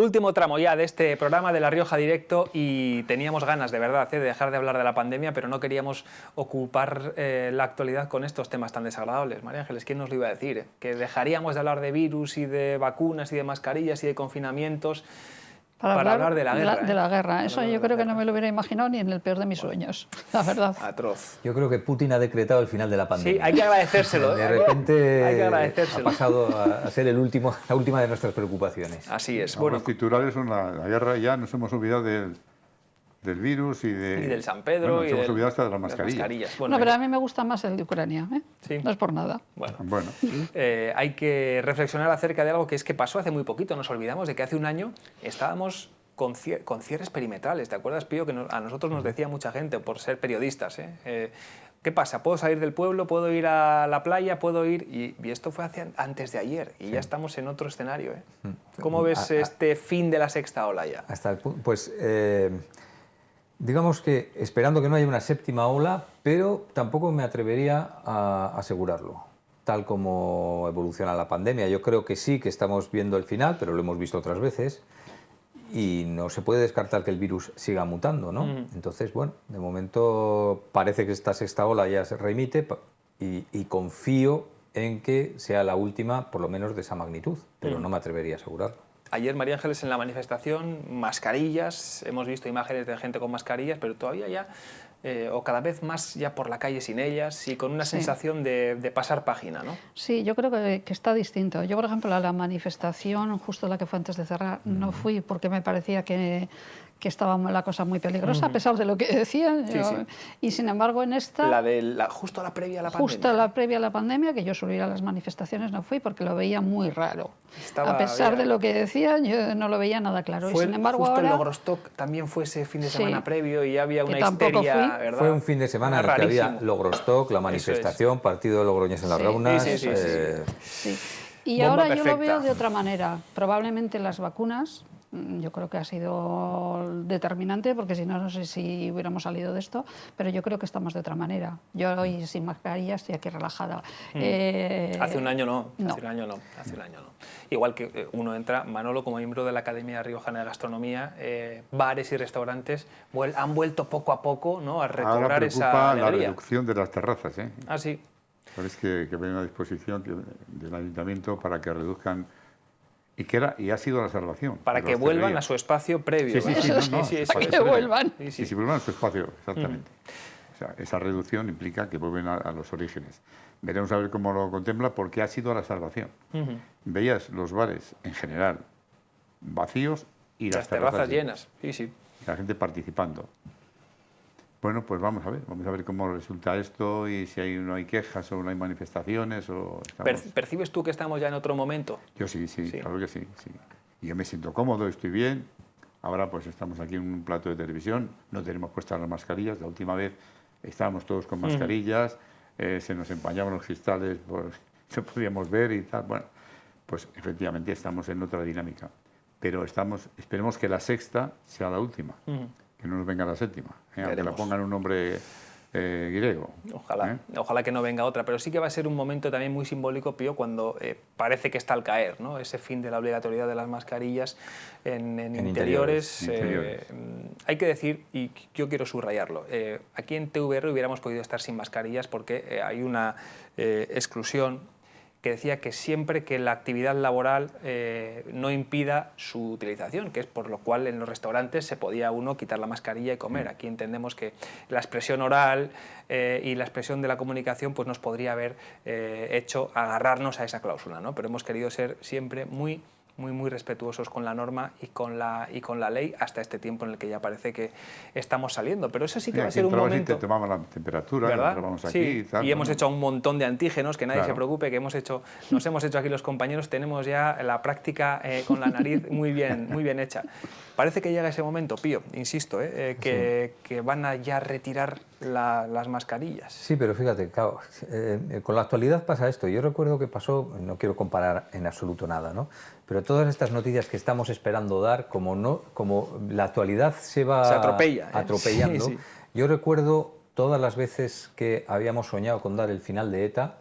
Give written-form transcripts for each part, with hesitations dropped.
Último tramo ya de este programa de La Rioja Directo y teníamos ganas de verdad de dejar de hablar de la pandemia, pero no queríamos ocupar la actualidad con estos temas tan desagradables. María Ángeles, ¿quién nos lo iba a decir? Que dejaríamos de hablar de virus y de vacunas y de mascarillas y de confinamientos para hablar de la guerra. De la guerra. Eso yo creo que no me lo hubiera imaginado ni en el peor de mis sueños, la verdad. Atroz. Yo creo que Putin ha decretado el final de la pandemia. Sí, hay que agradecérselo. De repente hay que agradecérselo. Ha pasado a ser la última de nuestras preocupaciones. Así es. Bueno, los titulares son la guerra, ya nos hemos olvidado del virus y del San Pedro. Bueno, nos hemos olvidado hasta de las mascarillas. Bueno, pero a mí me gusta más el de Ucrania, ¿eh? Sí. No es por nada. Bueno. Hay que reflexionar acerca de algo que pasó hace muy poquito. Nos olvidamos de que hace un año estábamos con cierres perimetrales. ¿Te acuerdas, Pío, que a nosotros nos decía mucha gente, por ser periodistas, ¿qué pasa? ¿Puedo salir del pueblo? ¿Puedo ir a la playa? ¿Puedo ir? Y esto fue antes de ayer y ya estamos en otro escenario. ¿Cómo ves este fin de la sexta ola ya? Hasta el punto, pues digamos que esperando que no haya una séptima ola, pero tampoco me atrevería a asegurarlo. Tal como evoluciona la pandemia, yo creo que sí que estamos viendo el final, pero lo hemos visto otras veces. Y no se puede descartar que el virus siga mutando, ¿no? Entonces, bueno, de momento parece que esta sexta ola ya se remite y confío en que sea la última, por lo menos de esa magnitud, pero no me atrevería a asegurarlo. Ayer, María Ángeles, en la manifestación, mascarillas, hemos visto imágenes de gente con mascarillas, pero todavía ya, o cada vez más ya por la calle sin ellas y con una sensación de pasar página, ¿no? Sí, yo creo que está distinto. Yo, por ejemplo, a la manifestación, justo la que fue antes de cerrar, no fui porque me parecía que estaba la cosa muy peligrosa, a pesar de lo que decían. Y sin embargo, en esta... Justo la previa a la pandemia. Justo la previa a la pandemia, que yo suelo ir a las manifestaciones, no fui porque lo veía muy raro. A pesar de lo que decían, yo no lo veía nada claro. Fue, y sin embargo, justo ahora... el Logrostok también fue ese fin de semana previo y había una histeria, ¿verdad? Fue un fin de semana en el que había Logrostok, la manifestación, partido de Logroñés en las Raunas... Y ahora yo lo veo de otra manera. Probablemente las vacunas... Yo creo que ha sido determinante, porque si no, no sé si hubiéramos salido de esto, pero yo creo que estamos de otra manera. Yo hoy sin mascarilla estoy aquí relajada. Hace un año no. Igual que uno entra, Manolo, como miembro de la Academia Riojana de Gastronomía, bares y restaurantes han vuelto poco a poco, ¿no?, a recobrar esa alegría. La reducción de las terrazas, ¿eh? Ah, sí. Sabes que hay una disposición del Ayuntamiento para que reduzcan... Y ha sido la salvación. Para que vuelvan a su espacio previo. Que vuelvan. Y si vuelvan a su espacio, exactamente. O sea, esa reducción implica que vuelven a los orígenes. Veremos a ver cómo lo contempla, porque ha sido la salvación. Veías los bares, en general, vacíos y las terrazas llenas. La gente participando. Bueno, pues vamos a ver cómo resulta esto y si no hay quejas o no hay manifestaciones. ¿Percibes tú que estamos ya en otro momento? Yo sí, claro que sí. Y yo me siento cómodo, estoy bien. Ahora pues estamos aquí en un plato de televisión, no tenemos puestas las mascarillas. La última vez estábamos todos con mascarillas, se nos empañaban los cristales, pues no podíamos ver y tal. Bueno, pues efectivamente estamos en otra dinámica. Pero esperemos que la sexta sea la última. Que no nos venga la séptima, aunque la pongan un nombre griego. Ojalá que no venga otra, pero sí que va a ser un momento también muy simbólico, Pío, cuando parece que está al caer, ¿no? Ese fin de la obligatoriedad de las mascarillas en interiores. Hay que decir, y yo quiero subrayarlo, aquí en TVR hubiéramos podido estar sin mascarillas porque hay una exclusión que decía que siempre que la actividad laboral no impida su utilización, que es por lo cual en los restaurantes se podía uno quitar la mascarilla y comer. Aquí entendemos que la expresión oral y la expresión de la comunicación pues nos podría haber hecho agarrarnos a esa cláusula, ¿no? Pero hemos querido ser siempre muy respetuosos con la norma y con la ley hasta este tiempo en el que ya parece que estamos saliendo. Pero eso sí que va a ser un momento... Te tomamos la temperatura, ¿verdad? Vamos aquí y tal. Y hemos hecho un montón de antígenos, que nadie se preocupe, que nos hemos hecho aquí los compañeros, tenemos ya la práctica con la nariz muy bien hecha. Parece que llega ese momento, Pío, insisto, que van a ya retirar las mascarillas. Sí, pero fíjate, claro, con la actualidad pasa esto. Yo recuerdo que pasó, no quiero comparar en absoluto nada, ¿no? Pero todas estas noticias que estamos esperando dar, como la actualidad se va atropellando, yo recuerdo todas las veces que habíamos soñado con dar el final de ETA,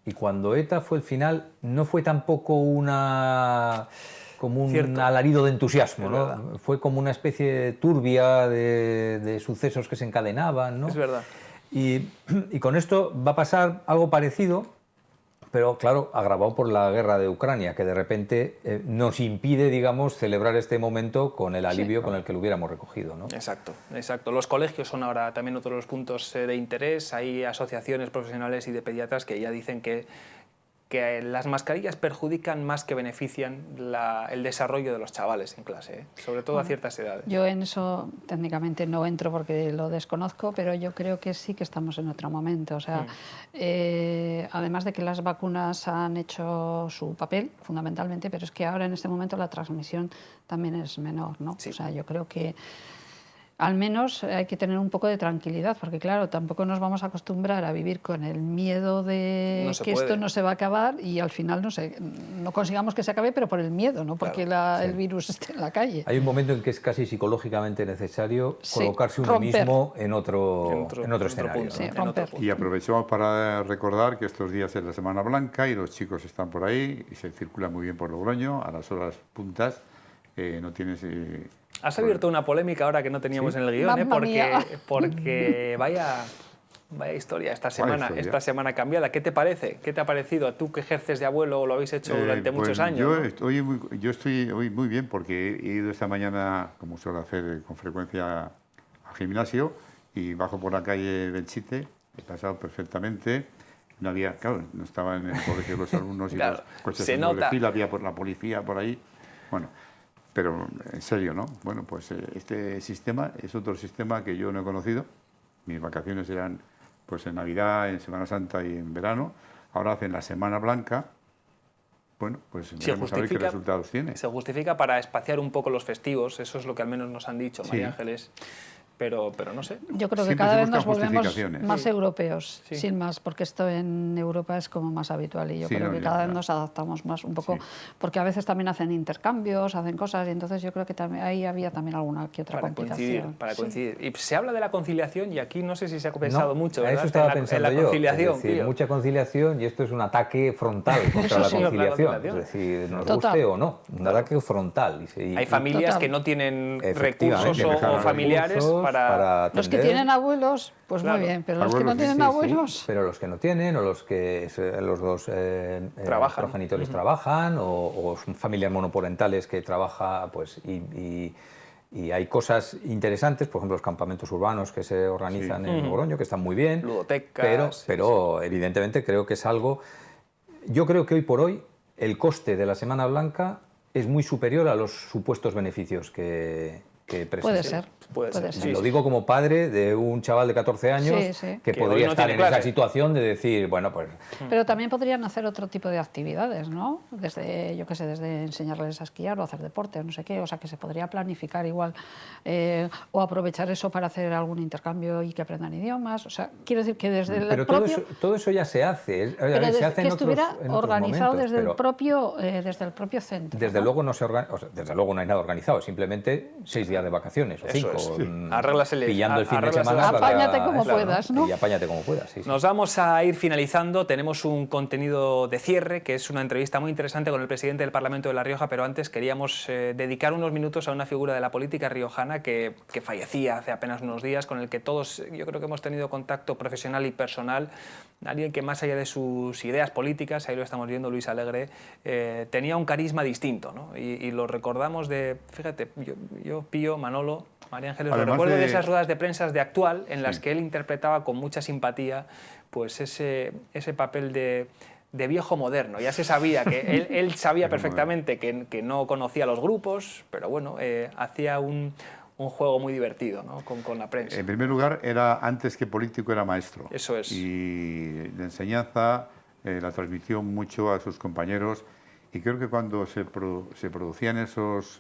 y cuando ETA fue el final, no fue tampoco una como un Cierto. alarido de entusiasmo, Es ¿no? verdad. Fue como una especie turbia de sucesos que se encadenaban, ¿no? Es verdad. Y con esto va a pasar algo parecido, pero claro, agravado por la guerra de Ucrania, que de repente nos impide, digamos, celebrar este momento con el alivio con el que lo hubiéramos recogido, ¿no? Exacto, exacto. Los colegios son ahora también otro de los puntos de interés. Hay asociaciones profesionales y de pediatras que ya dicen que las mascarillas perjudican más que benefician el desarrollo de los chavales en clase, sobre todo a ciertas edades. Yo en eso técnicamente no entro porque lo desconozco, pero yo creo que sí que estamos en otro momento. O sea, además de que las vacunas han hecho su papel fundamentalmente, pero es que ahora en este momento la transmisión también es menor, ¿no? Sí. O sea, yo creo que al menos hay que tener un poco de tranquilidad, porque claro, tampoco nos vamos a acostumbrar a vivir con el miedo de que esto no se va a acabar y al final no consigamos que se acabe, pero por el miedo, no porque el virus esté en la calle. Hay un momento en que es casi psicológicamente necesario colocarse uno romper. mismo en otro escenario. punto, Sí, en romper. otro punto. Y aprovechamos para recordar que estos días es la Semana Blanca y los chicos están por ahí y se circula muy bien por Logroño a las horas puntas. No tienes... Has abierto una polémica ahora que no teníamos en el guión, Mamma mía. porque vaya historia esta semana cambiada. ¿Qué te parece? ¿Qué te ha parecido? ¿Tú que ejerces de abuelo o lo habéis hecho durante muchos años? Yo estoy hoy muy bien porque he ido esta mañana, como suelo hacer con frecuencia, al gimnasio y bajo por la calle Belchite, he pasado perfectamente. No había, claro, no estaban en el colegio los alumnos y Claro, los coches se en doble nota. fila, había por la policía por ahí. Bueno, pero en serio, ¿no? Bueno, pues este sistema es otro sistema que yo no he conocido. Mis vacaciones eran pues en Navidad, en Semana Santa y en verano. Ahora hacen la Semana Blanca. Bueno, pues veremos a ver qué resultados tiene. Se justifica para espaciar un poco los festivos, eso es lo que al menos nos han dicho, María Ángeles. Pero no sé. Yo creo que Siempre cada se vez nos buscan volvemos justificaciones. más europeos, Sí. sin más, porque esto en Europa es como más habitual y yo creo que cada vez nos adaptamos más un poco, porque a veces también hacen intercambios, hacen cosas y entonces yo creo que también, ahí había también alguna que otra complicación. Para coincidir. Y se habla de la conciliación y aquí no sé si se ha pensado mucho, a ¿verdad? eso estaba pensando en la yo. conciliación, Es decir, tío. mucha conciliación y esto es un ataque frontal contra la sí. conciliación. Es decir, nos guste o no, un ataque frontal. Hay familias que no tienen recursos Efectivamente, o familiares recursos para Los que tienen abuelos, pues muy bien, pero los que no tienen abuelos... Pero los que no tienen, o los que los dos progenitores trabajan, o son familias monoparentales que trabajan, pues, y hay cosas interesantes, por ejemplo, los campamentos urbanos que se organizan en Logroño, que están muy bien, ludotecas, pero evidentemente creo que es algo... Yo creo que hoy por hoy el coste de la Semana Blanca es muy superior a los supuestos beneficios que presenta. Puede ser. Sí, Lo digo como padre de un chaval de 14 años que podría estar en esa situación de decir, bueno, pues... Pero también podrían hacer otro tipo de actividades, ¿no? Desde, yo qué sé, desde enseñarles a esquiar o hacer deporte o no sé qué, o sea, que se podría planificar igual o aprovechar eso para hacer algún intercambio y que aprendan idiomas, o sea, quiero decir que desde el pero propio... todo eso ya se hace. Pero se hace que en estuviera en organizado momentos, desde el propio centro. Desde luego no se desde luego no hay nada organizado, simplemente 6 días de vacaciones o 5. Pillando el fin de semana. Apáñate como puedas, ¿no? Y apáñate como puedas, sí. Nos vamos a ir finalizando. Tenemos un contenido de cierre, que es una entrevista muy interesante con el presidente del Parlamento de La Rioja, pero antes queríamos dedicar unos minutos a una figura de la política riojana que fallecía hace apenas unos días, con el que todos, yo creo que hemos tenido contacto profesional y personal. Alguien que más allá de sus ideas políticas, ahí lo estamos viendo, Luis Alegre, tenía un carisma distinto, ¿no? Y lo recordamos fíjate, yo Pío, Manolo, María Ángeles, lo recuerdo de esas ruedas de prensa de Actual en las que él interpretaba con mucha simpatía pues ese papel de viejo moderno. Ya se sabía que él sabía perfectamente que no conocía los grupos, pero bueno, hacía un juego muy divertido, ¿no? con la prensa. En primer lugar, antes que político era maestro. Eso es. Y la enseñanza la transmitió mucho a sus compañeros y creo que cuando se producían esos...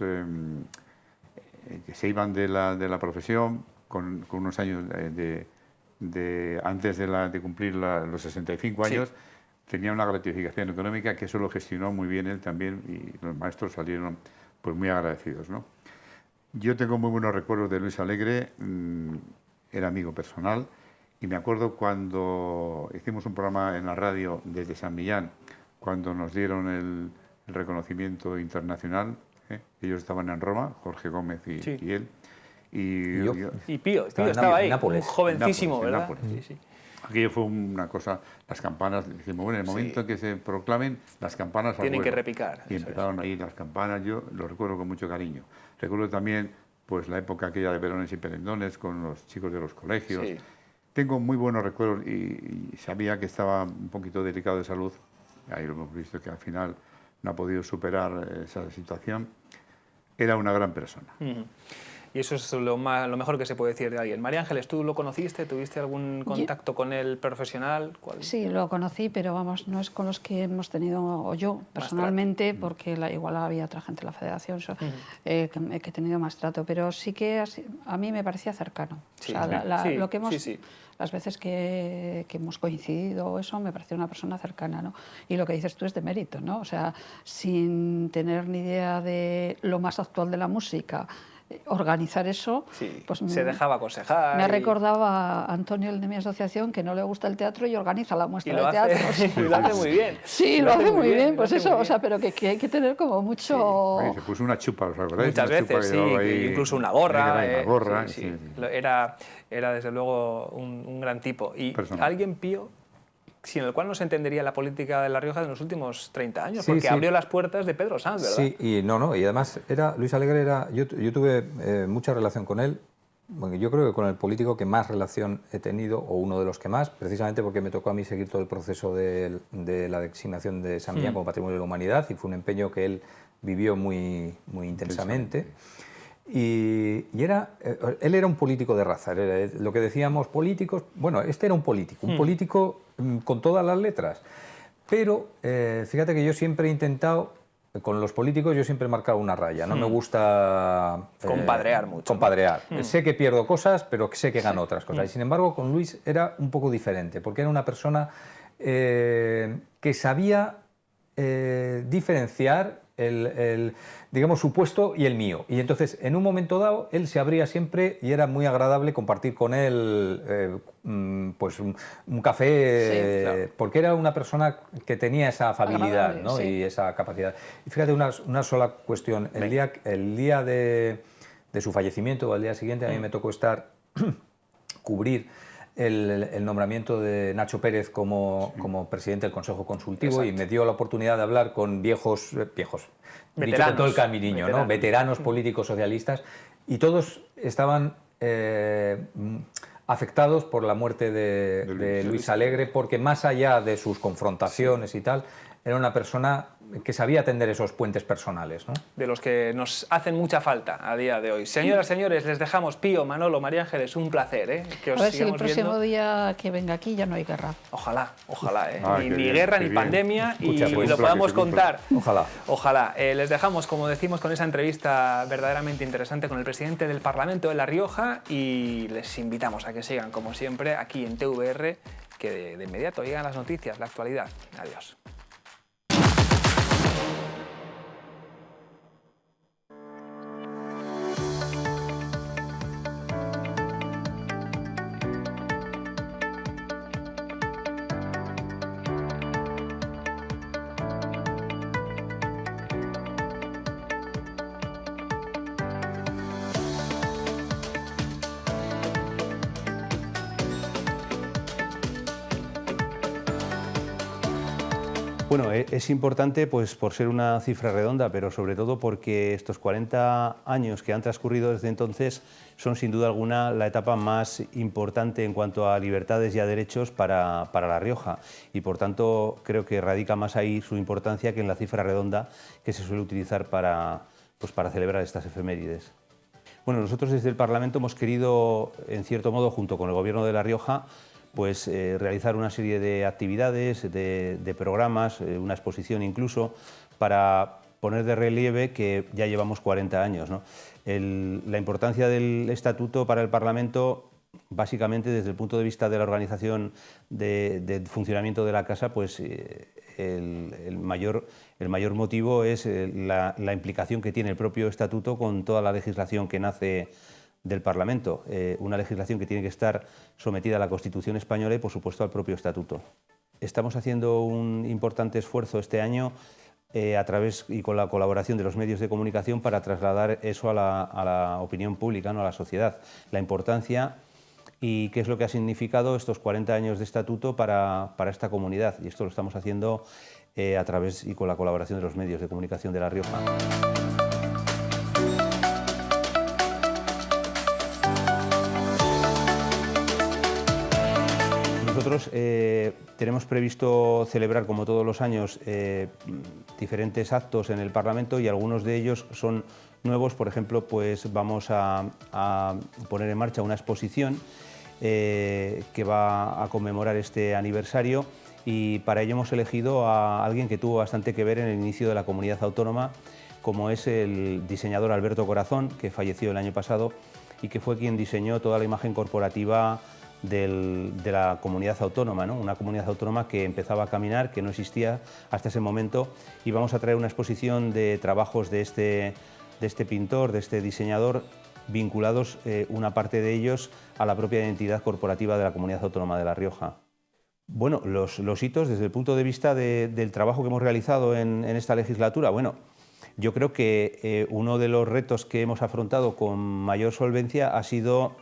que se iban de la profesión con unos años antes de cumplir los 65 años, tenía una gratificación económica que eso lo gestionó muy bien él también y los maestros salieron pues muy agradecidos, ¿no? Yo tengo muy buenos recuerdos de Luis Alegre, era amigo personal y me acuerdo cuando hicimos un programa en la radio desde San Millán, cuando nos dieron el reconocimiento internacional Ellos estaban en Roma, Jorge Gómez y él. Y yo. Y Pío estaba ahí, Nápoles. un jovencísimo, en ¿verdad? Nápoles. Sí, sí. Aquello fue una cosa, las campanas, dijimos, bueno, en el momento en que se proclamen, las campanas al Tienen que vuelo. repicar. Y empezaron a ir las campanas, yo lo recuerdo con mucho cariño. Recuerdo también pues la época aquella de verones y perendones con los chicos de los colegios. Sí. Tengo muy buenos recuerdos y sabía que estaba un poquito delicado de salud. Ahí lo hemos visto que al final no ha podido superar esa situación. Era una gran persona. Y eso es lo mejor que se puede decir de alguien. María Ángeles, ¿tú lo conociste? ¿Tuviste algún contacto con él profesional? ¿Cuál? Sí, lo conocí, pero vamos, no es con los que hemos tenido, o yo personalmente, porque igual había otra gente en la federación que he tenido más trato, pero sí que a mí me parecía cercano. Sí, o sea, sí, lo que hemos, sí. las veces que hemos coincidido, eso me pareció una persona cercana, ¿no? Y lo que dices tú es de mérito, ¿no? O sea, sin tener ni idea de lo más actual de la música, organizar eso, Sí, pues se dejaba aconsejar. Me ha recordado a Antonio, el de mi asociación, que no le gusta el teatro y organiza la muestra de teatro. Y lo hace muy bien. Sí, lo hace muy bien, pues eso, o sea, pero que hay que tener como mucho... Sí. Se puso una chupa, ¿os acordáis? Muchas Una veces, sí, ahí, incluso una gorra. una gorra, sí. sí. Era desde luego un gran tipo. Y Personal. alguien pío, sin el cual no se entendería la política de La Rioja de los últimos 30 años, Sí, porque sí. abrió las puertas de Pedro Sanz, ¿verdad? Sí, y además Luis Alegre yo tuve mucha relación con él. Bueno, yo creo que con el político que más relación he tenido, o uno de los que más, precisamente porque me tocó a mí seguir todo el proceso de la designain de San Millán como Patrimonio de la Humanidad, y fue un empeño que él vivió muy intensamente. Y él era un político de raza, era lo que decíamos políticos. Bueno, este era un político con todas las letras. Pero fíjate que yo siempre he intentado, con los políticos yo siempre he marcado una raya, no me gusta... Compadrear mucho. Compadrear. Sé que pierdo cosas, pero sé que gano otras cosas. Y sin embargo, con Luis era un poco diferente, porque era una persona que sabía diferenciar digamos, su puesto y el mío. Y entonces, en un momento dado, él se abría siempre y era muy agradable compartir con él pues un café, Sí, claro. porque era una persona que tenía esa afabilidad, ¿no? Sí. Y esa capacidad. Y fíjate, una sola cuestión. El día de su fallecimiento, o al día siguiente, a mí me tocó cubrir el nombramiento de Nacho Pérez como presidente del Consejo Consultivo. Exacto. Y me dio la oportunidad de hablar con viejos dicho con todo el caminiño, ¿no? Veteranos políticos socialistas, y todos estaban afectados por la muerte de Luis Alegre, porque más allá de sus confrontaciones y tal, era una persona que sabía tender esos puentes personales, ¿no? De los que nos hacen mucha falta a día de hoy. Señoras, señores, les dejamos. Pío, Manolo, María Ángeles, un placer, que os a ver si el sigamos próximo viendo. día que venga aquí ya no hay guerra. Ojalá, Ni guerra, ni pandemia, Escucha, y pues, lo podamos contar. Ojalá. Les dejamos, como decimos, con esa entrevista verdaderamente interesante con el presidente del Parlamento de La Rioja, y les invitamos a que sigan, como siempre, aquí en TVR, que de inmediato llegan las noticias, la actualidad. Adiós. Bueno, es importante pues, por ser una cifra redonda, pero sobre todo porque estos 40 años que han transcurrido desde entonces son sin duda alguna la etapa más importante en cuanto a libertades y a derechos para La Rioja, y por tanto creo que radica más ahí su importancia que en la cifra redonda que se suele utilizar para celebrar estas efemérides. Bueno, nosotros desde el Parlamento hemos querido, en cierto modo, junto con el Gobierno de La Rioja, pues realizar una serie de actividades, de programas, una exposición incluso, para poner de relieve que ya llevamos 40 años, ¿no? La importancia del Estatuto para el Parlamento, básicamente desde el punto de vista de la organización del funcionamiento de la Casa, pues el mayor motivo es la implicación que tiene el propio Estatuto con toda la legislación que nace del Parlamento, una legislación que tiene que estar sometida a la Constitución española y, por supuesto, al propio Estatuto. Estamos haciendo un importante esfuerzo este año a través y con la colaboración de los medios de comunicación para trasladar eso a la opinión pública, ¿no?, a la sociedad. La importancia y qué es lo que ha significado estos 40 años de estatuto para esta comunidad. Y esto lo estamos haciendo a través y con la colaboración de los medios de comunicación de La Rioja. Nosotros tenemos previsto celebrar, como todos los años, diferentes actos en el Parlamento, y algunos de ellos son nuevos. Por ejemplo, pues vamos a poner en marcha una exposición que va a conmemorar este aniversario, y para ello hemos elegido a alguien que tuvo bastante que ver en el inicio de la comunidad autónoma, como es el diseñador Alberto Corazón, que falleció el año pasado y que fue quien diseñó toda la imagen corporativa de la comunidad autónoma, ¿no? Una comunidad autónoma que empezaba a caminar, que no existía hasta ese momento, y vamos a traer una exposición de trabajos de este pintor, de este diseñador, vinculados una parte de ellos a la propia identidad corporativa de la comunidad autónoma de La Rioja. Bueno, los hitos desde el punto de vista del trabajo que hemos realizado en esta legislatura, bueno, yo creo que uno de los retos que hemos afrontado con mayor solvencia ha sido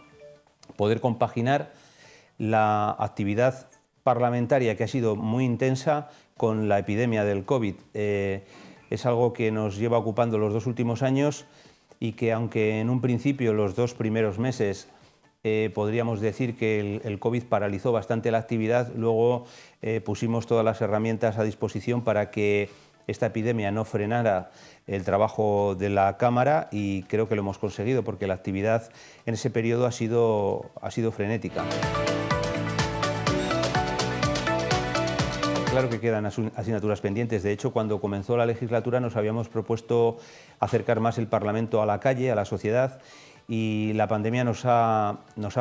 poder compaginar la actividad parlamentaria, que ha sido muy intensa, con la epidemia del COVID. Es algo que nos lleva ocupando los 2 últimos años, y que, aunque en un principio, los 2 primeros meses, podríamos decir que el COVID paralizó bastante la actividad, luego pusimos todas las herramientas a disposición para que esta epidemia no frenara el trabajo de la Cámara, y creo que lo hemos conseguido, porque la actividad en ese periodo ha sido frenética. Claro que quedan asignaturas pendientes. De hecho, cuando comenzó la legislatura nos habíamos propuesto acercar más el Parlamento a la calle, a la sociedad, y la pandemia nos ha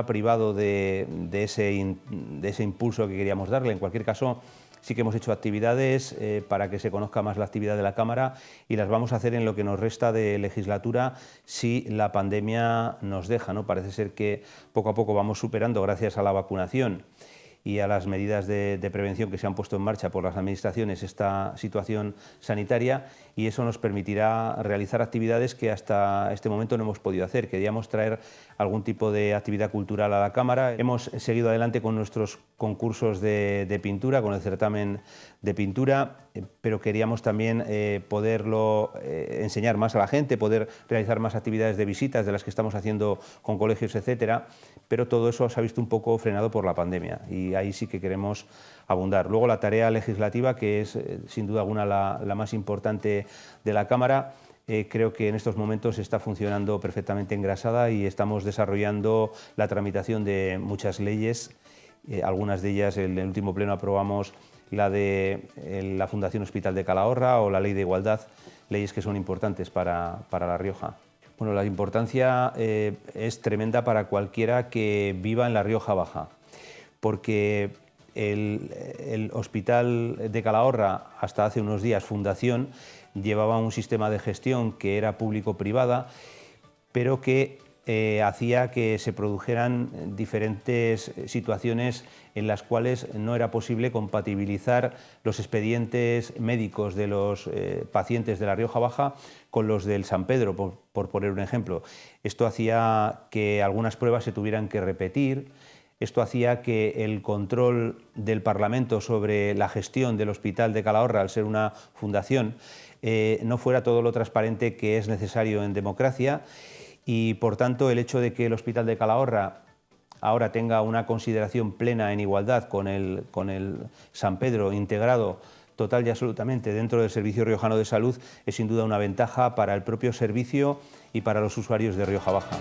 privado de ese impulso que queríamos darle. En cualquier caso, sí que hemos hecho actividades para que se conozca más la actividad de la Cámara, y las vamos a hacer en lo que nos resta de legislatura, si la pandemia nos deja, ¿no? Parece ser que poco a poco vamos superando, gracias a la vacunación y a las medidas de prevención que se han puesto en marcha por las administraciones, esta situación sanitaria, y eso nos permitirá realizar actividades que hasta este momento no hemos podido hacer. Queríamos traer algún tipo de actividad cultural a la Cámara. Hemos seguido adelante con nuestros concursos de pintura, con el certamen de pintura, pero queríamos también poderlo enseñar más a la gente, poder realizar más actividades de visitas de las que estamos haciendo con colegios, etcétera, pero todo eso se ha visto un poco frenado por la pandemia, y ahí sí que queremos abundar. Luego, la tarea legislativa, que es sin duda alguna la más importante de la Cámara, creo que en estos momentos está funcionando perfectamente engrasada, y estamos desarrollando la tramitación de muchas leyes. Algunas de ellas, en el último pleno aprobamos la de la Fundación Hospital de Calahorra o la Ley de Igualdad, leyes que son importantes para La Rioja. Bueno, la importancia es tremenda para cualquiera que viva en La Rioja Baja, porque el Hospital de Calahorra, hasta hace unos días fundación, llevaba un sistema de gestión que era público-privada, pero que hacía que se produjeran diferentes situaciones en las cuales no era posible compatibilizar los expedientes médicos de los pacientes de La Rioja Baja con los del San Pedro, por poner un ejemplo. Esto hacía que algunas pruebas se tuvieran que repetir. Esto hacía que el control del Parlamento sobre la gestión del Hospital de Calahorra, al ser una fundación, no fuera todo lo transparente que es necesario en democracia, y por tanto el hecho de que el Hospital de Calahorra ahora tenga una consideración plena en igualdad con el San Pedro, integrado total y absolutamente dentro del Servicio Riojano de Salud, es sin duda una ventaja para el propio servicio y para los usuarios de Rioja Baja.